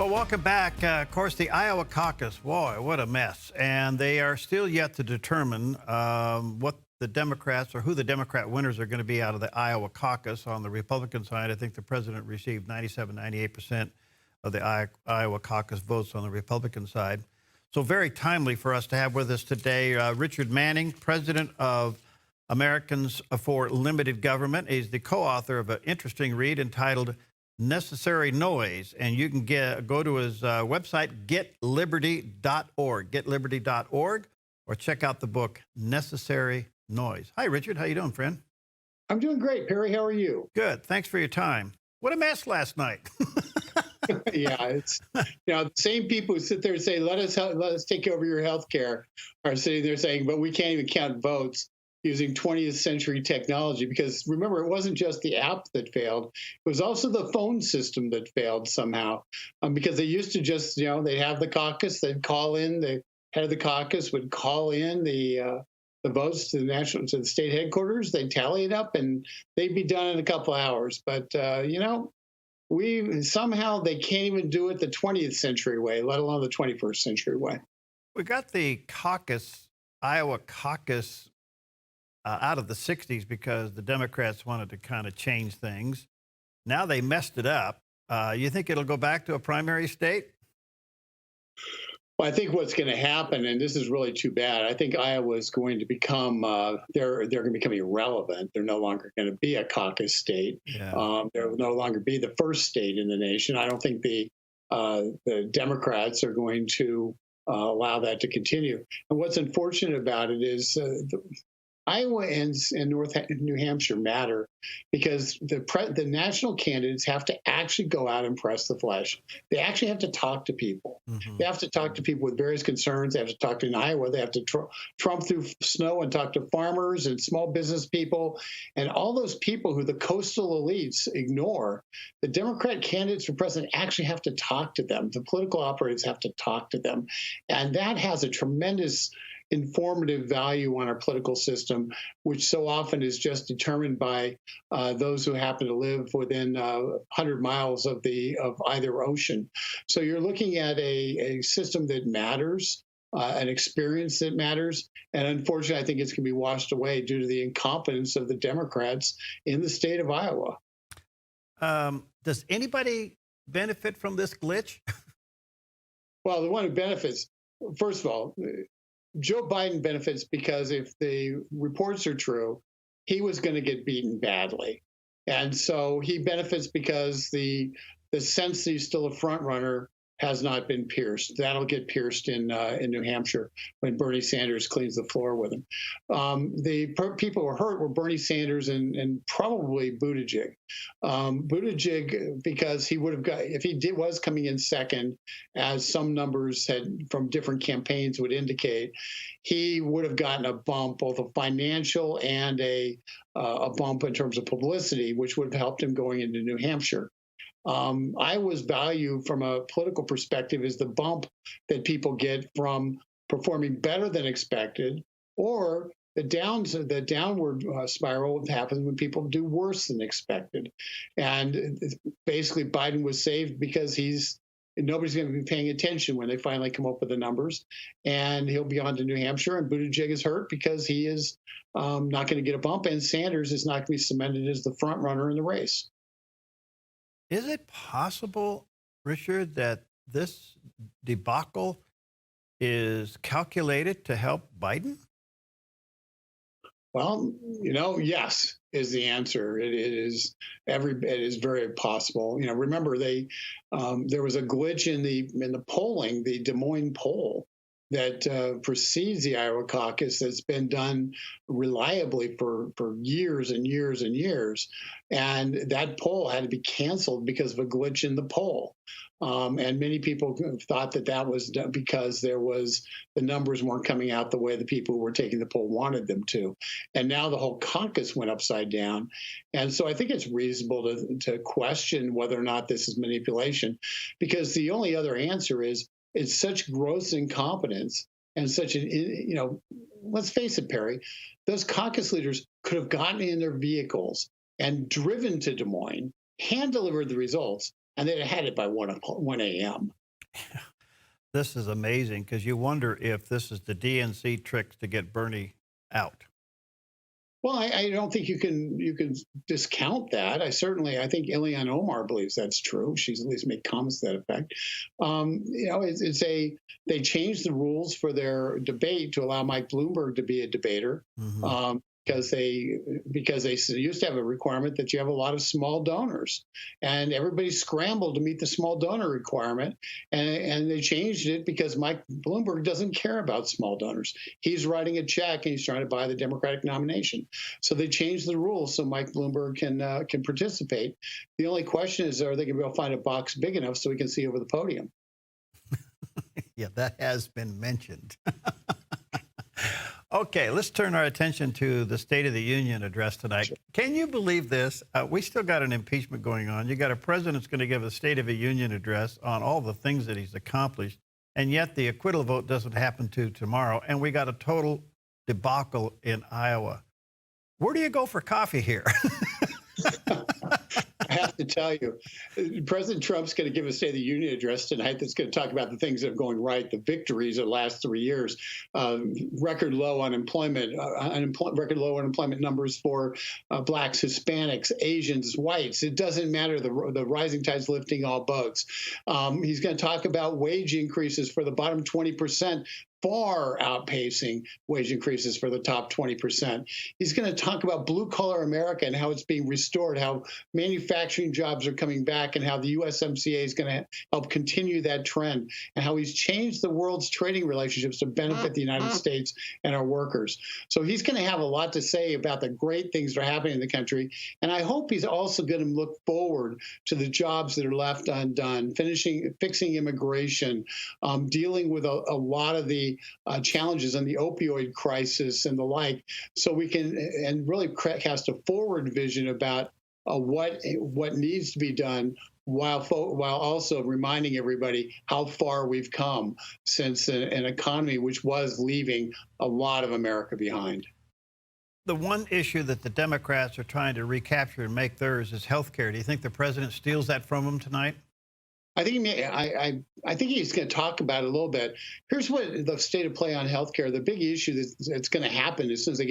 Well, welcome back. Of course, the Iowa caucus, boy, what a mess. And they are still yet to determine what the Democrats or who the Democrat winners are going to be out of the Iowa caucus. On the Republican side, I think the president received 97, 98% of the Iowa caucus votes on the Republican side. So very timely for us to have with us today Richard Manning, president of Americans for Limited Government. He's the co-author of an interesting read entitled Necessary Noise, and you can go to his website, getliberty.org, or check out the book Necessary Noise. Hi, Richard. How you doing, friend? I'm doing great, Perry. How are you? Good. Thanks for your time. What a mess last night. Yeah, it's the same people who sit there and say, let us take over your health care are sitting there saying, but we can't even count votes using 20th century technology. Because remember, it wasn't just the app that failed. It was also the phone system that failed somehow. Because they used to just, they'd have the caucus, they'd call in, the head of the caucus would call in the votes to the state headquarters, they'd tally it up, and they'd be done in a couple hours. But, somehow they can't even do it the 20th century way, let alone the 21st century way. We got the caucus, Iowa caucus, out of the 60s because the Democrats wanted to kind of change things. Now they messed it up. You think it'll go back to a primary state? Well, I think what's going to happen, and this is really too bad, I think Iowa is going to become, they're going to become irrelevant. They're no longer going to be a caucus state. Yeah. They'll no longer be the first state in the nation. I don't think the Democrats are going to allow that to continue. And what's unfortunate about it is Iowa and New Hampshire matter because the national candidates have to actually go out and press the flesh. They actually have to talk to people. Mm-hmm. They have to talk to people with various concerns. They have to talk to in Iowa. They have to trump through snow and talk to farmers and small business people and all those people who the coastal elites ignore. The Democrat candidates for president actually have to talk to them. The political operators have to talk to them. And that has a tremendous informative value on our political system, which so often is just determined by those who happen to live within 100 miles of either ocean. So you're looking at a system that matters, an experience that matters, and unfortunately, I think it's going to be washed away due to the incompetence of the Democrats in the state of Iowa. Does anybody benefit from this glitch? Well, the one who benefits, first of all, Joe Biden benefits because if the reports are true, he was going to get beaten badly. And so he benefits because the sense that he's still a front runner has not been pierced. That'll get pierced in New Hampshire when Bernie Sanders cleans the floor with him. The people who were hurt were Bernie Sanders and probably Buttigieg. Buttigieg, because he would have got, if he was coming in second, as some numbers from different campaigns would indicate, he would have gotten a bump, both a financial and a bump in terms of publicity, which would have helped him going into New Hampshire. Iowa's value from a political perspective is the bump that people get from performing better than expected, or the downward spiral happens when people do worse than expected. And basically, Biden was saved because nobody's going to be paying attention when they finally come up with the numbers, and he'll be on to New Hampshire. And Buttigieg is hurt because he is not going to get a bump, and Sanders is not going to be cemented as the front runner in the race. Is it possible, Richard, that this debacle is calculated to help Biden? Well, yes is the answer. It is very possible. Remember there was a glitch in the polling, the Des Moines poll that precedes the Iowa caucus that's been done reliably for years and years and years. And that poll had to be canceled because of a glitch in the poll. And many people thought that was because the numbers weren't coming out the way the people who were taking the poll wanted them to. And now the whole caucus went upside down. And so I think it's reasonable to question whether or not this is manipulation, because the only other answer is it's such gross incompetence and such let's face it, Perry, those caucus leaders could have gotten in their vehicles and driven to Des Moines, hand-delivered the results, and they'd have had it by 1 a.m. This is amazing because you wonder if this is the DNC tricks to get Bernie out. Well, I don't think you can discount that. I think Ilhan Omar believes that's true. She's at least made comments to that effect. They changed the rules for their debate to allow Mike Bloomberg to be a debater. Mm-hmm. Because they used to have a requirement that you have a lot of small donors, and everybody scrambled to meet the small donor requirement, and they changed it because Mike Bloomberg doesn't care about small donors. He's writing a check and he's trying to buy the Democratic nomination. So they changed the rules so Mike Bloomberg can participate. The only question is, are they going to be able to find a box big enough so we can see over the podium? Yeah, that has been mentioned. Okay, let's turn our attention to the State of the Union address tonight. Sure. Can you believe this? We still got an impeachment going on. You got a president that's going to give a State of the Union address on all the things that he's accomplished, and yet the acquittal vote doesn't happen to tomorrow, and we got a total debacle in Iowa. Where do you go for coffee here? I have to tell you, President Trump's going to give a State of the Union address tonight that's going to talk about the things that are going right, the victories of the last 3 years, record low unemployment, record low unemployment numbers for blacks, Hispanics, Asians, whites. It doesn't matter. The rising tide's lifting all boats. He's going to talk about wage increases for the bottom 20%. Far outpacing wage increases for the top 20%. He's going to talk about blue-collar America and how it's being restored, how manufacturing jobs are coming back, and how the USMCA is going to help continue that trend, and how he's changed the world's trading relationships to benefit the United States and our workers. So he's going to have a lot to say about the great things that are happening in the country, and I hope he's also going to look forward to the jobs that are left undone, fixing immigration, dealing with a lot of the challenges on the opioid crisis and the like, so we can and really cast a forward vision about what needs to be done, while also reminding everybody how far we've come since an economy which was leaving a lot of America behind. The one issue that the Democrats are trying to recapture and make theirs is health care. Do you think the president steals that from them tonight? I think I think he's going to talk about it a little bit. Here's what the state of play on healthcare. The big issue that's going to happen as soon as they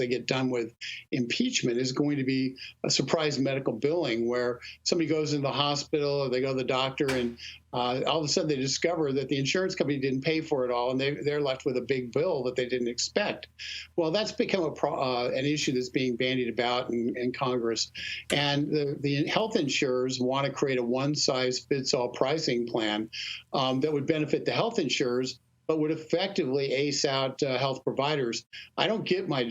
get done with impeachment is going to be a surprise medical billing, where somebody goes into the hospital or they go to the doctor and all of a sudden they discover that the insurance company didn't pay for it all, and they're left with a big bill that they didn't expect. Well, that's become an issue that's being bandied about in Congress, and the health insurers want to create a one-size-fits-all pricing plan that would benefit the health insurers, but would effectively ace out health providers. I don't get my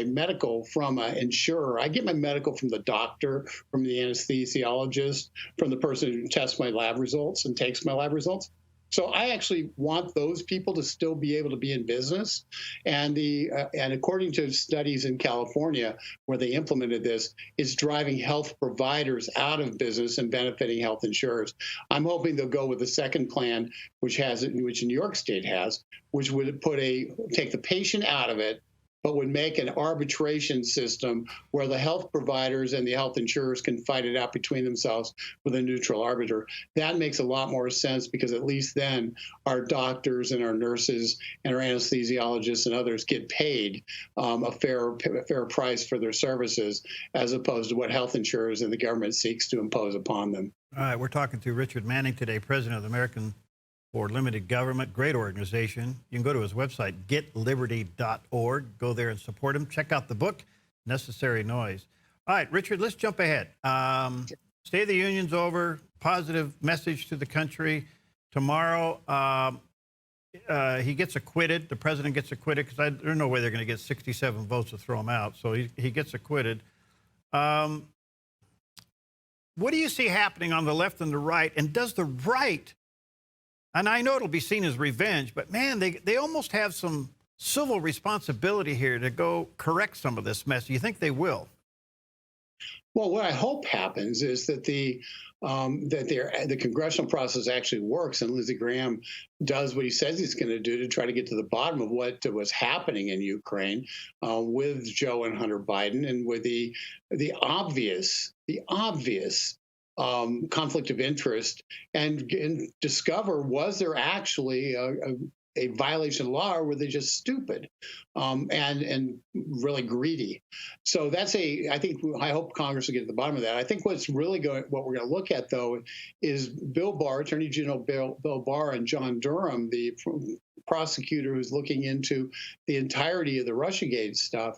medical from an insurer. I get my medical from the doctor, from the anesthesiologist, from the person who tests my lab results and takes my lab results. So I actually want those people to still be able to be in business. And according to studies in California, where they implemented this, it's driving health providers out of business and benefiting health insurers. I'm hoping they'll go with the second plan, which New York State has, which would take the patient out of it, but would make an arbitration system where the health providers and the health insurers can fight it out between themselves with a neutral arbiter. That makes a lot more sense, because at least then our doctors and our nurses and our anesthesiologists and others get paid a fair price for their services, as opposed to what health insurers and the government seeks to impose upon them. All right, we're talking to Richard Manning today, president of the American for Limited Government. Great organization. You can go to his website, getliberty.org. Go there and support him. Check out the book, Necessary Noise. All right, Richard, let's jump ahead. State of the Union's over. Positive message to the country. Tomorrow, he gets acquitted. The president gets acquitted, because there's no way they're going to get 67 votes to throw him out. So he gets acquitted. What do you see happening on the left and the right? And does the right, and I know it'll be seen as revenge, but man, they almost have some civil responsibility here to go correct some of this mess. Do you think they will? Well, what I hope happens is that the congressional process actually works, and Lindsey Graham does what he says he's going to do to try to get to the bottom of what was happening in Ukraine with Joe and Hunter Biden, and with the obvious the obvious conflict of interest and discover, was there actually a violation of law, or were they just stupid and really greedy? So I hope Congress will get to the bottom of that. I think what we're going to look at, though, is Bill Barr, Attorney General Bill Barr, and John Durham, the prosecutor who's looking into the entirety of the Russiagate stuff.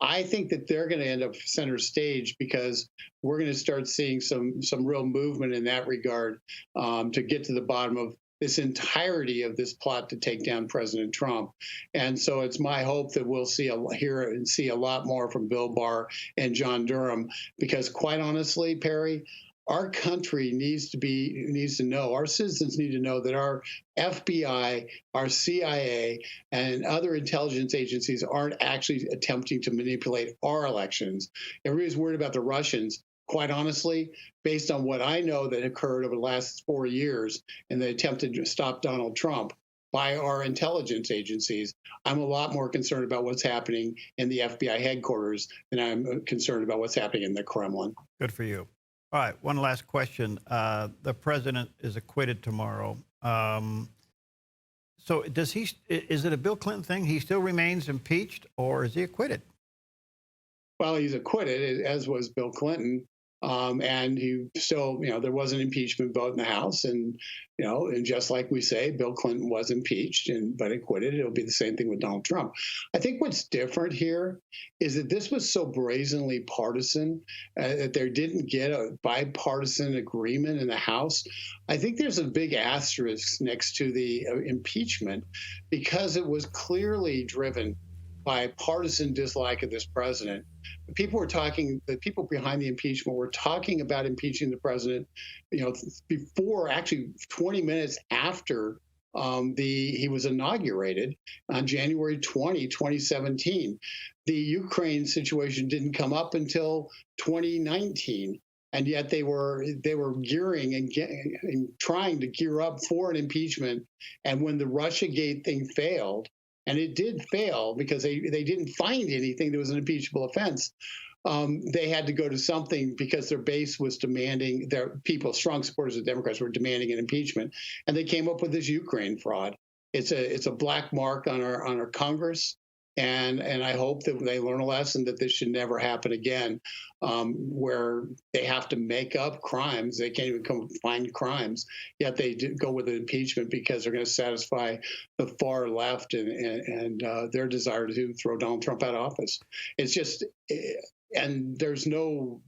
I think that they're going to end up center stage, because we're going to start seeing some real movement in that regard to get to the bottom of this entirety of this plot to take down President Trump. And so it's my hope that we'll hear and see a lot more from Bill Barr and John Durham, because quite honestly, Perry, our country needs to know, our citizens need to know that our FBI, our CIA, and other intelligence agencies aren't actually attempting to manipulate our elections. Everybody's worried about the Russians. Quite honestly, based on what I know that occurred over the last 4 years and the attempt to stop Donald Trump by our intelligence agencies, I'm a lot more concerned about what's happening in the FBI headquarters than I'm concerned about what's happening in the Kremlin. Good for you. All right, one last question. The president is acquitted tomorrow. So is it a Bill Clinton thing? He still remains impeached, or is he acquitted? Well, he's acquitted, as was Bill Clinton. And he still, there was an impeachment vote in the House, and and just like we say, Bill Clinton was impeached but acquitted. It'll be the same thing with Donald Trump. I think what's different here is that this was so brazenly partisan that they didn't get a bipartisan agreement in the House. I think there's a big asterisk next to the impeachment, because it was clearly driven by partisan dislike of this president. The people behind the impeachment were talking about impeaching the president, before, actually 20 minutes after he was inaugurated on January 20, 2017. The Ukraine situation didn't come up until 2019. And yet they were gearing and trying to gear up for an impeachment. And when the Russiagate thing failed, and it did fail because they didn't find anything that was an impeachable offense, they had to go to something, because their base was demanding, their people, strong supporters of Democrats, were demanding an impeachment. And they came up with this Ukraine fraud. It's a black mark on our Congress. And I hope that they learn a lesson that this should never happen again, where they have to make up crimes. They can't even find crimes, yet they go with an impeachment because they're going to satisfy the far left and their desire to throw Donald Trump out of office. It's just, and there's no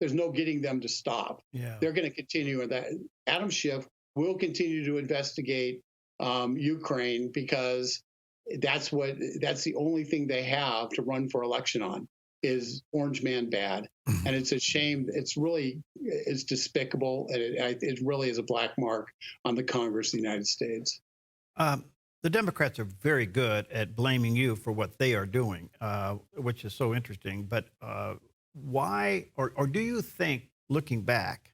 getting them to stop. Yeah. They're going to continue with that. Adam Schiff will continue to investigate Ukraine, because that's the only thing they have to run for election on, is Orange Man bad. And it's a shame. It's despicable. And it really is a black mark on the Congress of the United States. The Democrats are very good at blaming you for what they are doing, which is so interesting. But why, or do you think, looking back,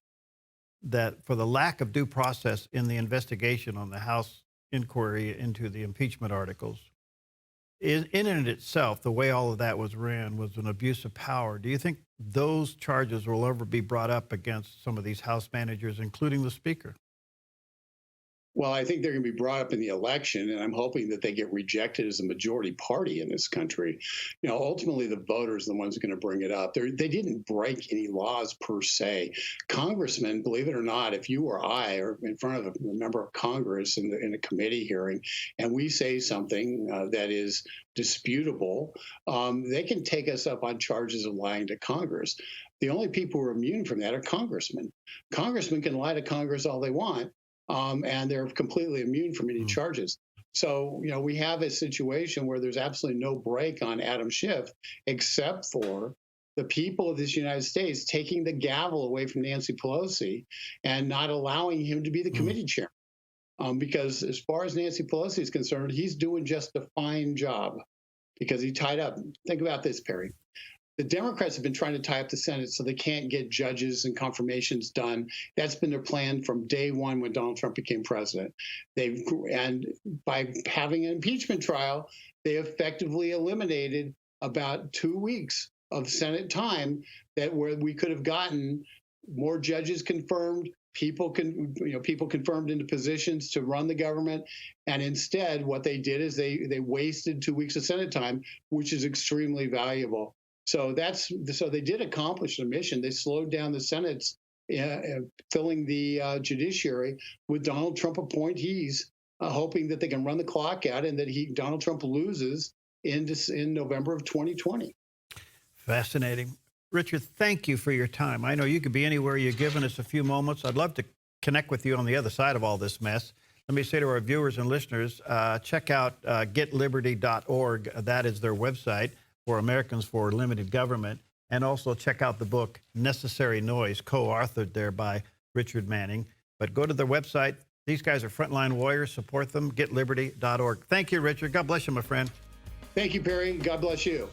that for the lack of due process in the investigation on the House inquiry into the impeachment articles, in and itself, the way all of that was ran was an abuse of power? Do you think those charges will ever be brought up against some of these House managers, including the Speaker? Well, I think they're going to be brought up in the election, and I'm hoping that they get rejected as a majority party in this country. Ultimately, the voters are the ones who are going to bring it up. They didn't break any laws per se. Congressmen, believe it or not, if you or I are in front of a member of Congress in a committee hearing, and we say something that is disputable, they can take us up on charges of lying to Congress. The only people who are immune from that are congressmen. Congressmen can lie to Congress all they want, and they're completely immune from any charges. So, we have a situation where there's absolutely no break on Adam Schiff, except for the people of this United States taking the gavel away from Nancy Pelosi and not allowing him to be the committee chair. Because as far as Nancy Pelosi is concerned, he's doing just a fine job, because he tied up. Think about this, Perry. The Democrats have been trying to tie up the Senate so they can't get judges and confirmations done. That's been their plan from day one when Donald Trump became president. And by having an impeachment trial, they effectively eliminated about 2 weeks of Senate time that where we could have gotten more judges confirmed, people confirmed into positions to run the government, and instead what they did is they wasted 2 weeks of Senate time, which is extremely valuable. So they did accomplish the mission. They slowed down the Senate's filling the judiciary with Donald Trump appointees, hoping that they can run the clock out and that Donald Trump loses in November of 2020. Fascinating. Richard, thank you for your time. I know you could be anywhere. You've given us a few moments. I'd love to connect with you on the other side of all this mess. Let me say to our viewers and listeners, check out getliberty.org. That is their website for Americans for Limited Government. And also check out the book, Necessary Noise, co-authored there by Richard Manning. But go to their website. These guys are frontline warriors. Support them, getliberty.org. Thank you, Richard. God bless you, my friend. Thank you, Perry. God bless you.